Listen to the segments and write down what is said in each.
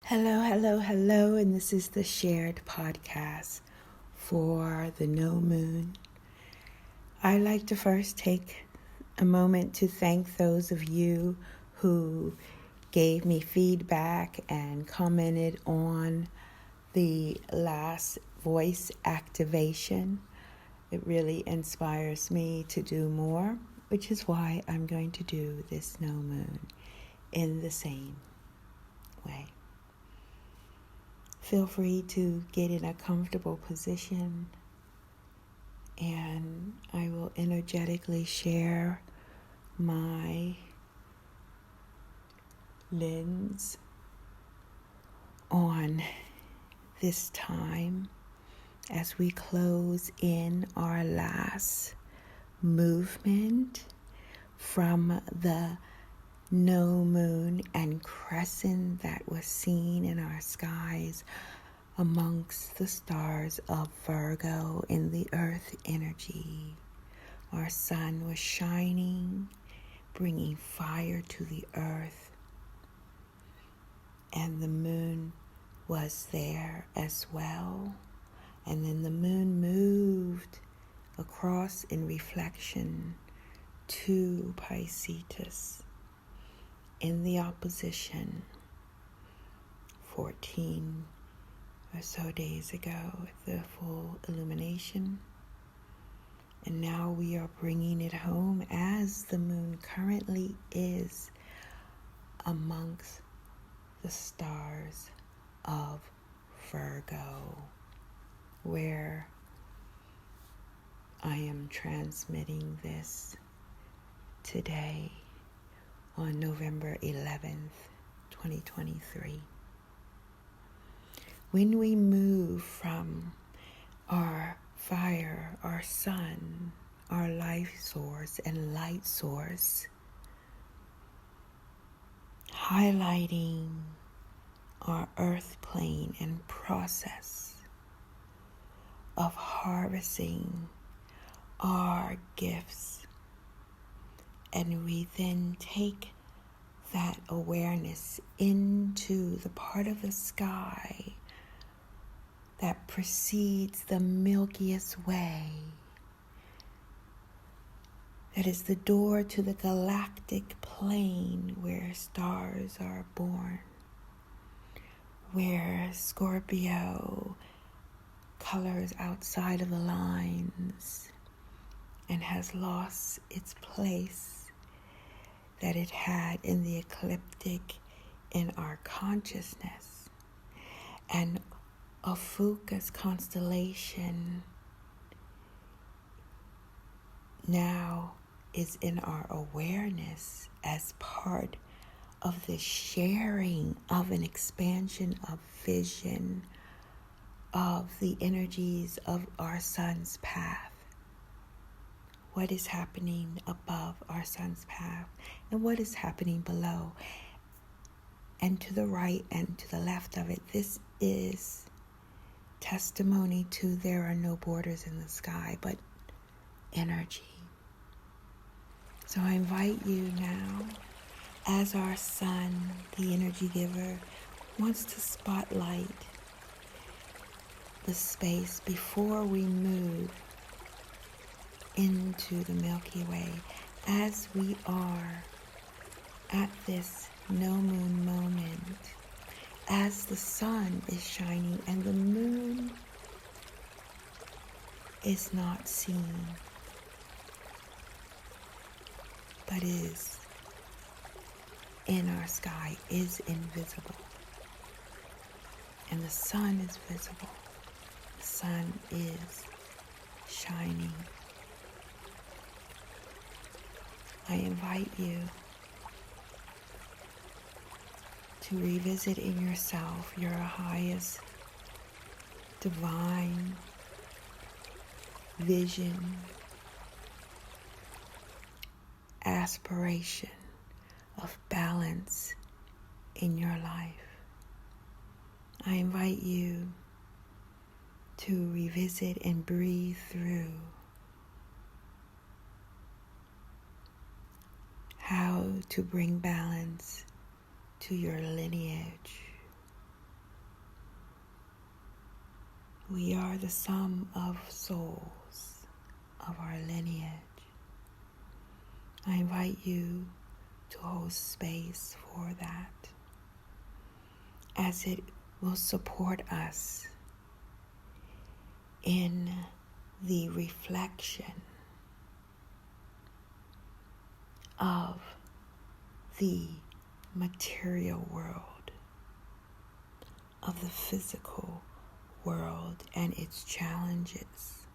Hello, hello, hello, and this is the shared podcast for the no moon. I'd like to first take a moment to thank those of you who gave me feedback and commented on the last voice activation. It really inspires me to do more, which is why I'm going to do this no moon in the same way. Feel free to get in a comfortable position, and I will energetically share my lens on this time as we close in our last movement from the no moon and crescent that was seen in our skies amongst the stars of Virgo in the earth energy. Our sun was shining, bringing fire to the earth, and the moon was there as well. And then the moon moved across in reflection to Pisces in the opposition 14 or so days ago with the full illumination. And now we are bringing it home as the moon currently is amongst the stars of Virgo, where I am transmitting this today on November 11th, 2023. When we move from our fire, our sun, our life source and light source, highlighting our earth plane and process of harvesting our gifts, and we then take that awareness into the part of the sky that precedes the milkiest way, that is the door to the galactic plane where stars are born, where Scorpio colors outside of the lines and has lost its place that it had in the ecliptic in our consciousness. And Ophiuchus constellation now is in our awareness as part of the sharing of an expansion of vision of the energies of our sun's path. What is happening above our sun's path and what is happening below and to the right and to the left of it. This is testimony to there are no borders in the sky but energy. So I invite you now, as our sun, the energy giver, wants to spotlight the space before we move into the Milky Way, as we are at this no moon moment, as the sun is shining and the moon is not seen, but is in our sky, is invisible, and the sun is visible. The sun is shining. I invite you to revisit in yourself your highest divine vision, aspiration of balance in your life. I invite you to revisit and breathe through how to bring balance to your lineage, We are the sum of souls of our lineage. I invite you to hold space for that, as it will support us in the reflection of the material world, of the physical world and its challenges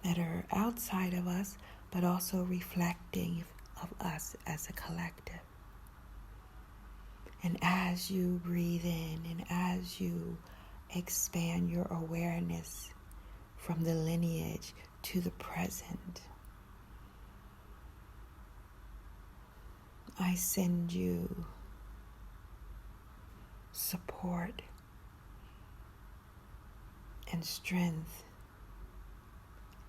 that are outside of us, but also reflecting of us as a collective. And as you breathe in and as you expand your awareness from the lineage to the present, I send you support and strength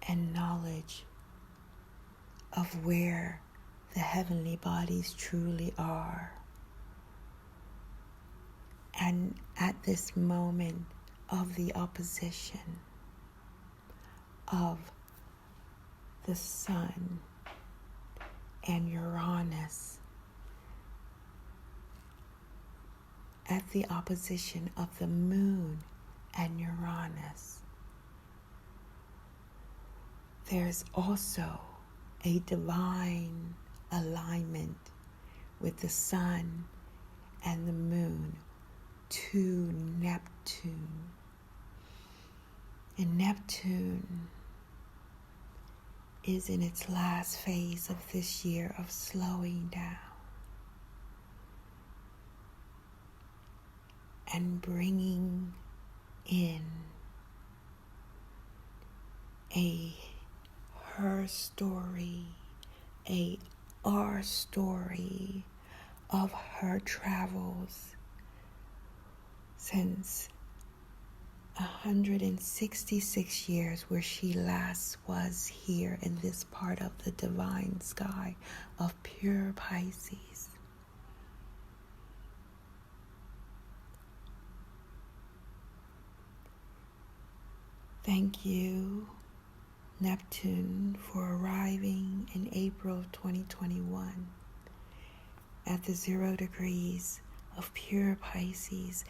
and knowledge of where the heavenly bodies truly are. And at this moment of the opposition of the sun and Uranus, at the opposition of the moon and Uranus, there's also a divine alignment with the sun and the moon to Neptune. And Neptune is in its last phase of this year of slowing down and bringing in her story, our story of her travels since 166 years where she last was here in this part of the divine sky of pure Pisces. Thank you, Neptune, for arriving in April 2021 at the 0 degrees of pure Pisces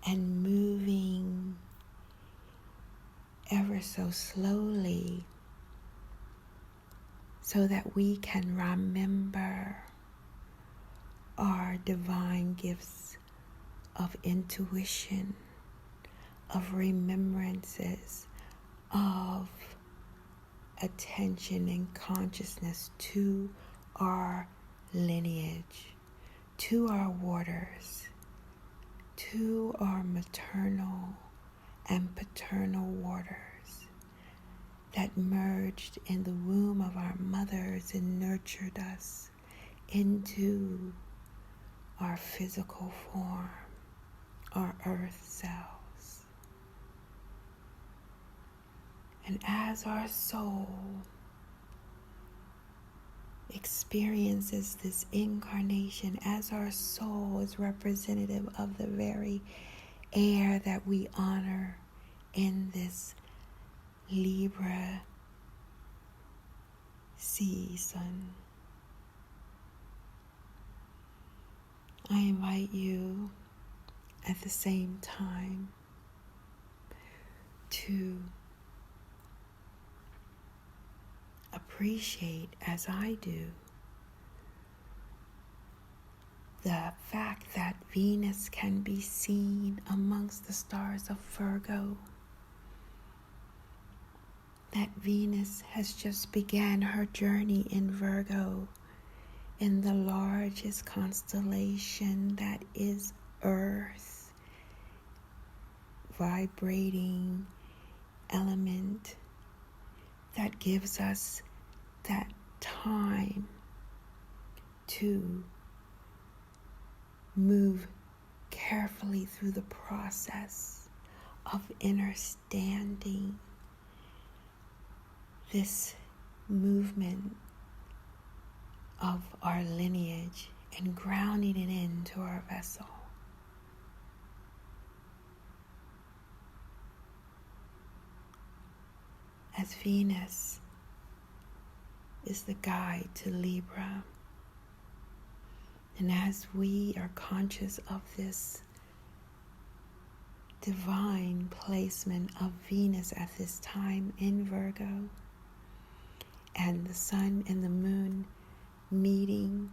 and moving ever so slowly so that we can remember our divine gifts of intuition, of remembrances, of attention and consciousness to our lineage, to our waters, to our maternal and paternal waters that merged in the womb of our mothers and nurtured us into our physical form, our earth cells. And as our soul experiences this incarnation, as our soul is representative of the very air that we honor in this Libra season, I invite you at the same time to appreciate, as I do, the fact that Venus can be seen amongst the stars of Virgo. That Venus has just began her journey in Virgo, in the largest constellation that is Earth, vibrating element that gives us that time to move carefully through the process of understanding this movement of our lineage and grounding it into our vessel. as Venus is the guide to Libra. And as we are conscious of this divine placement of Venus at this time in Virgo, and the sun and the moon meeting,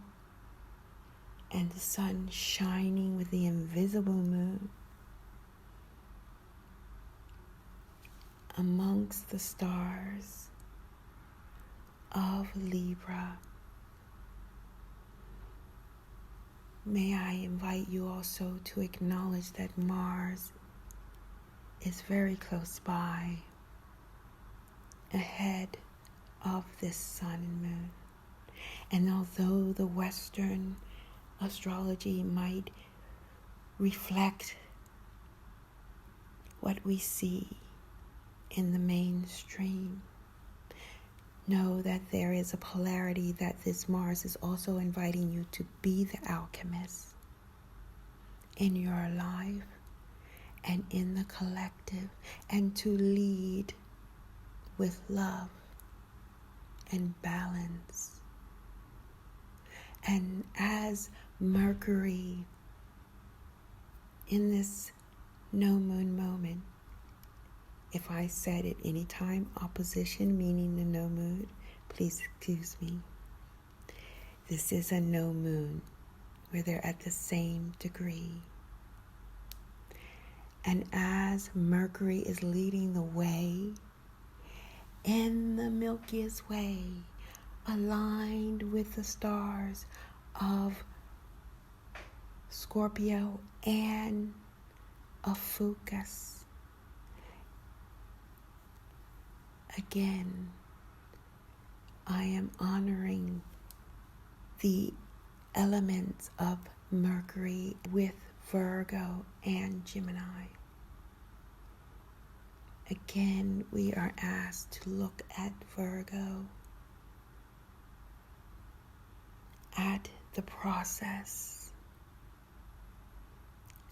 and the sun shining with the invisible moon amongst the stars of Libra, may I invite you also to acknowledge that Mars is very close by, ahead of this sun and moon. And although the Western astrology might reflect what we see in the mainstream, know that there is a polarity that this Mars is also inviting you to be the alchemist in your life and in the collective, and to lead with love and balance. And as Mercury in this no moon moment, if I said at any time opposition, meaning the no moon, please excuse me. This is a no moon where they're at the same degree. And as Mercury is leading the way in the Milkiest Way, aligned with the stars of Scorpio and of Fucus, again, I am honoring the elements of Mercury with Virgo and Gemini. Again, we are asked to look at Virgo, at the process,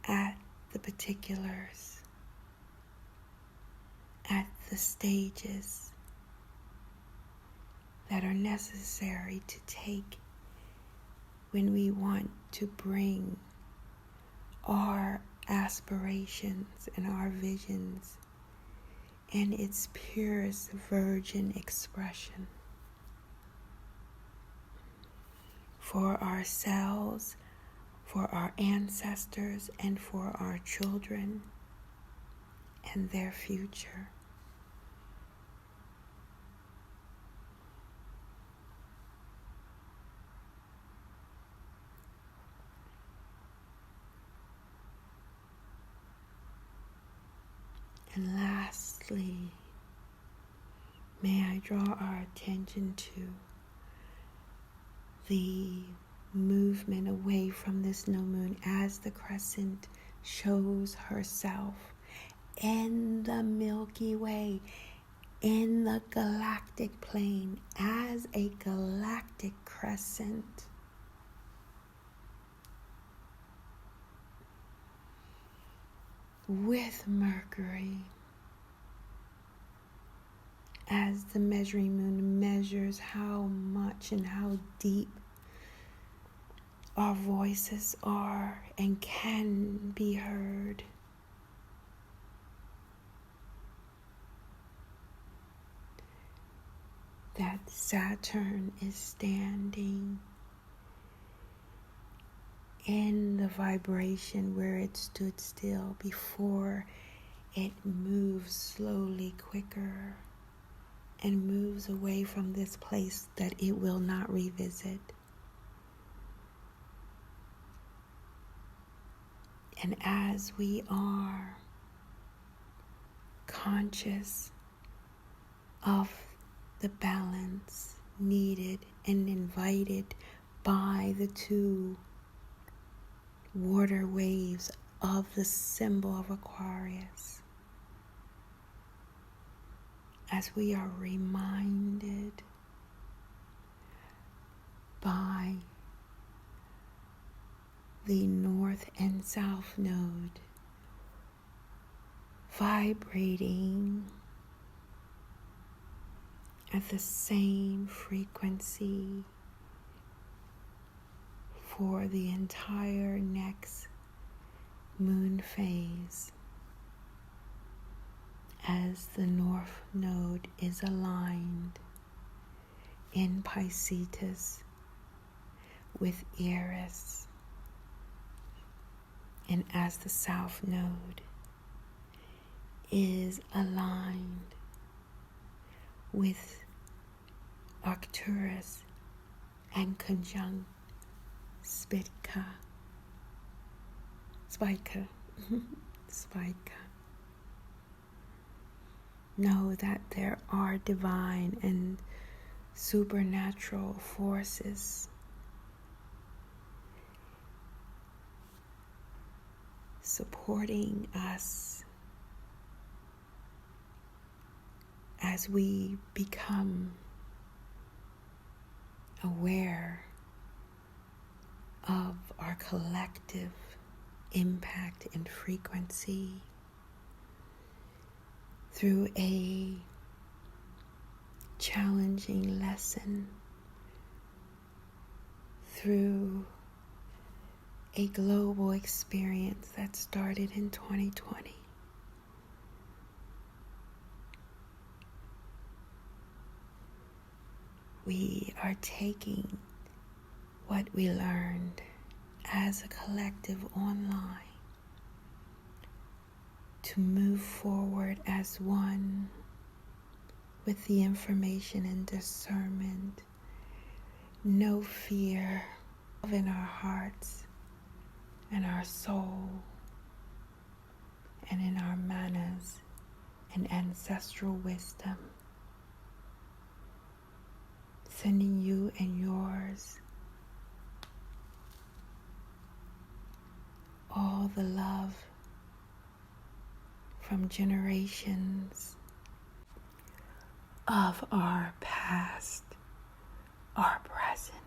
at the particulars, at the stages that are necessary to take when we want to bring our aspirations and our visions in its purest virgin expression for ourselves, for our ancestors, and for our children and their future. And lastly, may I draw our attention to the movement away from this new moon as the crescent shows herself in the Milky Way, in the galactic plane, as a galactic crescent. With Mercury, as the measuring moon measures how much and how deep our voices are and can be heard. That Saturn is standing in the vibration where it stood still before it moves slowly quicker and moves away from this place that it will not revisit. And as we are conscious of the balance needed and invited by the two water waves of the symbol of Aquarius, as we are reminded by the north and south node vibrating at the same frequency for the entire next moon phase, as the North Node is aligned in Pisces with Eris, and as the South Node is aligned with Arcturus and conjunct Spica. Know that there are divine and supernatural forces supporting us as we become aware of our collective impact and frequency through a challenging lesson, through a global experience that started in 2020. We are taking what we learned as a collective online to move forward as one with the information and discernment, no fear in our hearts and our soul and in our manners and ancestral wisdom, sending you and yours all the love from generations of our past, our present,